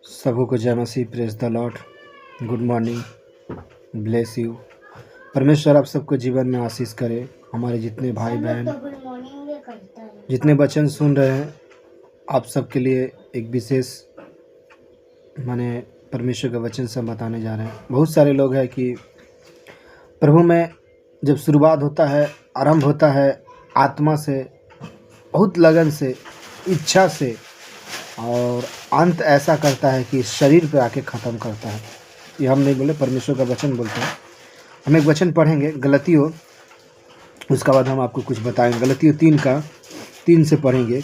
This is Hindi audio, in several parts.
सबों को जय मसीह। Praise the Lord. Good morning. Bless you. परमेश्वर आप सबको जीवन में आशीष करे। हमारे जितने भाई बहन जितने वचन सुन रहे हैं, आप सबके लिए एक विशेष माने परमेश्वर का वचन सब बताने जा रहे हैं। बहुत सारे लोग हैं कि प्रभु में जब शुरुआत होता है, आरंभ होता है आत्मा से, बहुत लगन से, इच्छा से, और अंत ऐसा करता है कि शरीर पे आके ख़त्म करता है। ये हम नहीं बोले, परमेश्वर का वचन बोलते हैं। हम एक वचन पढ़ेंगे गलतियों, उसका बाद हम आपको कुछ बताएंगे। गलतियों 3 से पढ़ेंगे।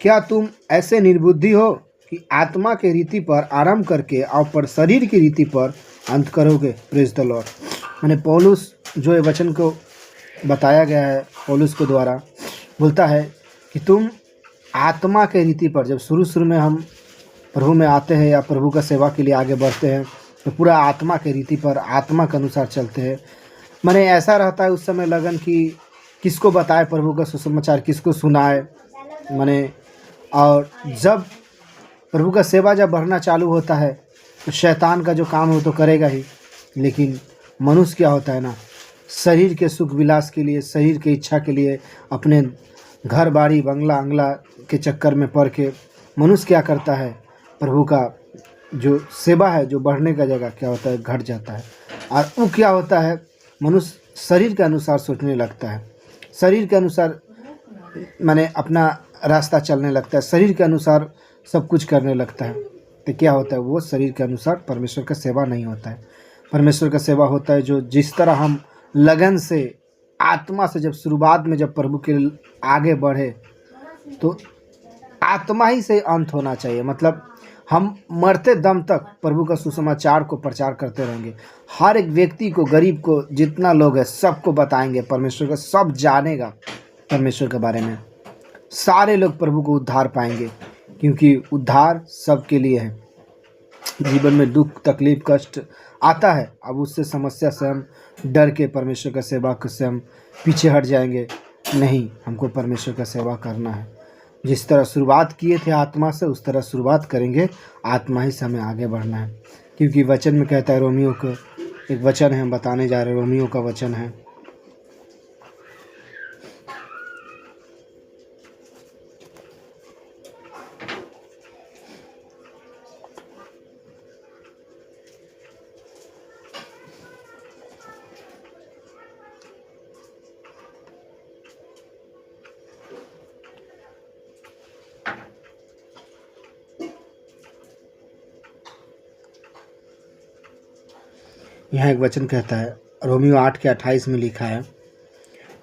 क्या तुम ऐसे निर्बुद्धि हो कि आत्मा के रीति पर आरंभ करके और पर शरीर की रीति पर अंत करोगे। Praise the Lord. मैंने पौलुस जो ये वचन को बताया गया है, पौलुस को द्वारा बोलता है कि तुम आत्मा के रीति पर, जब शुरू में हम प्रभु में आते हैं या प्रभु का सेवा के लिए आगे बढ़ते हैं, तो पूरा आत्मा के रीति पर, आत्मा के अनुसार चलते हैं। मैंने ऐसा रहता है उस समय लगन कि किसको बताए प्रभु का सुसमाचार, किसको सुनाए। मैंने और जब प्रभु का सेवा जब बढ़ना चालू होता है तो शैतान का जो काम है वो तो करेगा ही, लेकिन मनुष्य क्या होता है ना, शरीर के सुख विलास के लिए, शरीर की इच्छा के लिए, अपने घर बाड़ी बंगला अंगला के चक्कर में पड़ के मनुष्य क्या करता है, प्रभु का जो सेवा है, जो बढ़ने का जगह क्या होता है, घट जाता है। और वो क्या होता है, मनुष्य शरीर के अनुसार सोचने लगता है, शरीर के अनुसार माने अपना रास्ता चलने लगता है, शरीर के अनुसार सब कुछ करने लगता है। तो क्या होता है, वो शरीर के अनुसार परमेश्वर का सेवा नहीं होता है। परमेश्वर का सेवा होता है जो जिस तरह हम लगन से, आत्मा से, जब शुरुआत में जब प्रभु के आगे बढ़े तो आत्मा ही से अंत होना चाहिए। मतलब हम मरते दम तक प्रभु का सुसमाचार को प्रचार करते रहेंगे। हर एक व्यक्ति को, गरीब को, जितना लोग है सबको बताएंगे परमेश्वर का, सब जानेगा परमेश्वर के बारे में। सारे लोग प्रभु को उद्धार पाएंगे, क्योंकि उद्धार सबके लिए है। जीवन में दुख, तकलीफ, कष्ट आता है, अब उससे समस्या से हम डर के परमेश्वर का सेवा से हम पीछे हट जाएंगे। नहीं, हमको परमेश्वर का सेवा करना है। जिस तरह शुरुआत किए थे आत्मा से, उस तरह शुरुआत करेंगे, आत्मा ही से हमें आगे बढ़ना है। क्योंकि वचन में कहता है, रोमियो का एक वचन है, हम बताने जा रहे हैं, रोमियो का वचन है। यहाँ एक वचन कहता है, रोमियो 8:28 में लिखा है,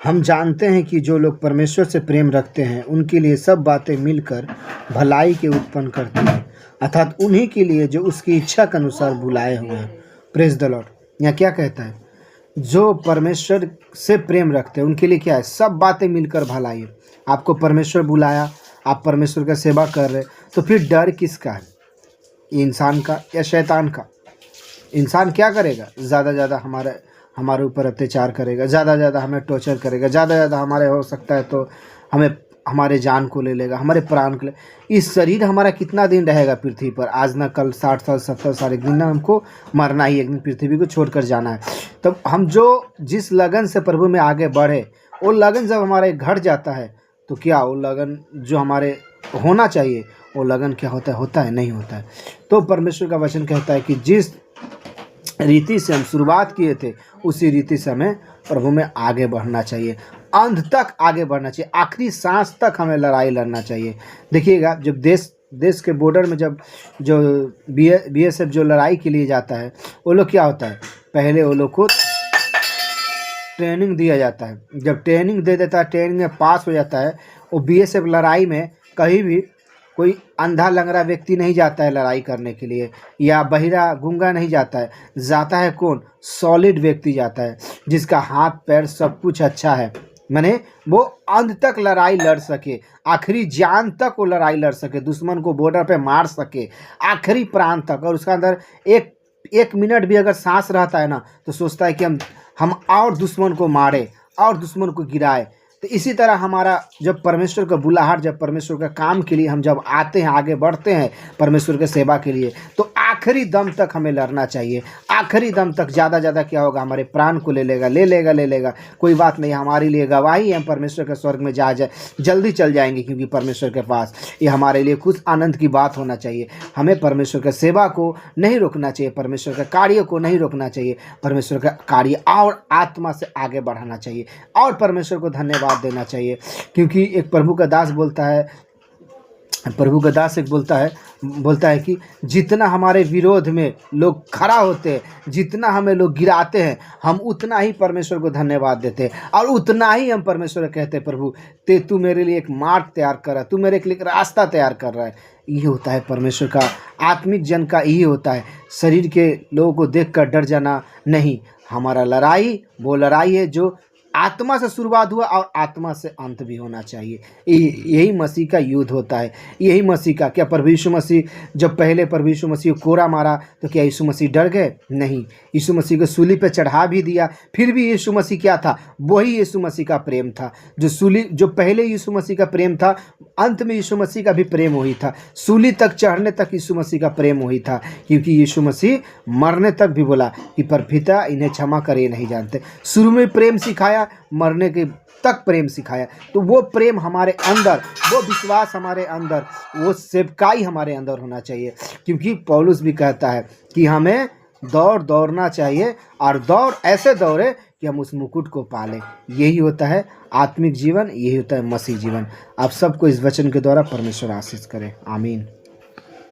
हम जानते हैं कि जो लोग परमेश्वर से प्रेम रखते हैं उनके लिए सब बातें मिलकर भलाई के उत्पन्न करती हैं, अर्थात उन्हीं के लिए जो उसकी इच्छा के अनुसार बुलाए हुए हैं। Praise the Lord. यहाँ क्या कहता है, जो परमेश्वर से प्रेम रखते हैं उनके लिए क्या है, सब बातें मिलकर भलाई है। आपको परमेश्वर बुलाया, आप परमेश्वर का सेवा कर रहे, तो फिर डर किसका है, इंसान का या शैतान का? इंसान क्या करेगा, ज़्यादा ज़्यादा हमारे ऊपर अत्याचार करेगा, ज़्यादा ज़्यादा हमें टॉर्चर करेगा, ज़्यादा ज़्यादा हमारे हो सकता है तो हमें हमारे जान को ले लेगा, हमारे प्राण को ले। इस शरीर हमारा कितना दिन रहेगा पृथ्वी पर, आज ना कल 60 साल 70 साल, एक दिन ना हमको मरना ही, एक दिन पृथ्वी को छोड़कर जाना है। तब हम जो जिस लगन से प्रभु में आगे बढ़े, वो लगन जब हमारे घट जाता है तो क्या वो लगन जो हमारे होना चाहिए, वो लगन क्या होता है नहीं होता है। तो परमेश्वर का वचन कहता है कि जिस रीति से हम शुरुआत किए थे, उसी रीति से हमें प्रभु में आगे बढ़ना चाहिए, अंत तक आगे बढ़ना चाहिए, आखिरी सांस तक हमें लड़ाई लड़ना चाहिए। देखिएगा, जब देश के बॉर्डर में जब जो बीएसएफ जो लड़ाई के लिए जाता है, वो लोग क्या होता है, पहले वो लोग को ट्रेनिंग दिया जाता है। जब ट्रेनिंग दे देता है, ट्रेनिंग में पास हो जाता है, वो बीएसएफ लड़ाई में कहीं भी कोई अंधा लंगड़ा व्यक्ति नहीं जाता है लड़ाई करने के लिए, या बहिरा गूंगा नहीं जाता है। जाता है कौन, सॉलिड व्यक्ति जाता है, जिसका हाथ पैर सब कुछ अच्छा है, माने वो अंत तक लड़ाई लड़ सके, आखिरी जान तक वो लड़ाई लड़ सके, दुश्मन को बॉर्डर पे मार सके आखिरी प्राण तक। और उसका अंदर एक मिनट भी अगर सांस रहता है ना, तो सोचता है कि हम और दुश्मन को मारे और दुश्मन को गिराए। तो इसी तरह हमारा जब परमेश्वर का बुलाहट, जब परमेश्वर का काम के लिए हम जब आते हैं, आगे बढ़ते हैं परमेश्वर के सेवा के लिए, तो आखिरी दम तक हमें लड़ना चाहिए। आखिरी दम तक ज़्यादा क्या होगा, हमारे प्राण को ले लेगा, कोई बात नहीं, हमारे लिए गवाही है, हम परमेश्वर के स्वर्ग में जल्दी चल जाएंगे, क्योंकि परमेश्वर के पास ये हमारे लिए कुछ आनंद की बात होना चाहिए। हमें परमेश्वर के सेवा को नहीं रोकना चाहिए, परमेश्वर के कार्य को नहीं रोकना चाहिए, परमेश्वर का कार्य और आत्मा से आगे बढ़ाना चाहिए और परमेश्वर को धन्यवाद देना चाहिए। क्योंकि एक प्रभु का दास एक बोलता है कि जितना हमारे विरोध में लोग खड़ा होते हैं, जितना हमें लोग गिराते हैं, हम उतना ही परमेश्वर को धन्यवाद देते हैं और उतना ही हम परमेश्वर को कहते हैं, प्रभु तू मेरे लिए एक मार्ग तैयार कर रहा है, तू मेरे लिए एक रास्ता तैयार कर रहा है। ये होता है परमेश्वर का, आत्मिक जन का यही होता है। शरीर के लोगों को देखकर डर जाना नहीं। हमारा लड़ाई वो लड़ाई है जो आत्मा से शुरुआत हुआ और आत्मा से अंत भी होना चाहिए। यही मसीह का युद्ध होता है, यही मसीह का। क्या प्रभु यीशु मसीह जब पहले प्रभु यीशु मसीह को कोड़ा मारा तो क्या यीशु मसीह डर गए? नहीं, यीशु मसीह को सूली पे चढ़ा भी दिया, फिर भी यीशु मसीह क्या था? वही यीशु मसीह का प्रेम था। जो पहले यीशु मसीह का प्रेम था, अंत में यीशु मसीह का भी प्रेम वही था। सूली तक चढ़ने तक यीशु मसीह का प्रेम वही था, क्योंकि यीशु मसीह मरने तक भी बोला कि पर पिता इन्हें क्षमा करे, ये नहीं जानते। शुरू में प्रेम सिखाया, मरने के तक प्रेम सिखाया। तो वो प्रेम हमारे अंदर, वो विश्वास हमारे अंदर, वो सेवकाई हमारे अंदर होना चाहिए। क्योंकि पौलुस भी कहता है कि हमें दौड़ना चाहिए और दौड़ ऐसे दौड़े कि हम उस मुकुट को पालें। यही होता है आत्मिक जीवन, यही होता है मसीह जीवन। आप सबको इस वचन के द्वारा परमेश्वर आशीष करे। आमीन।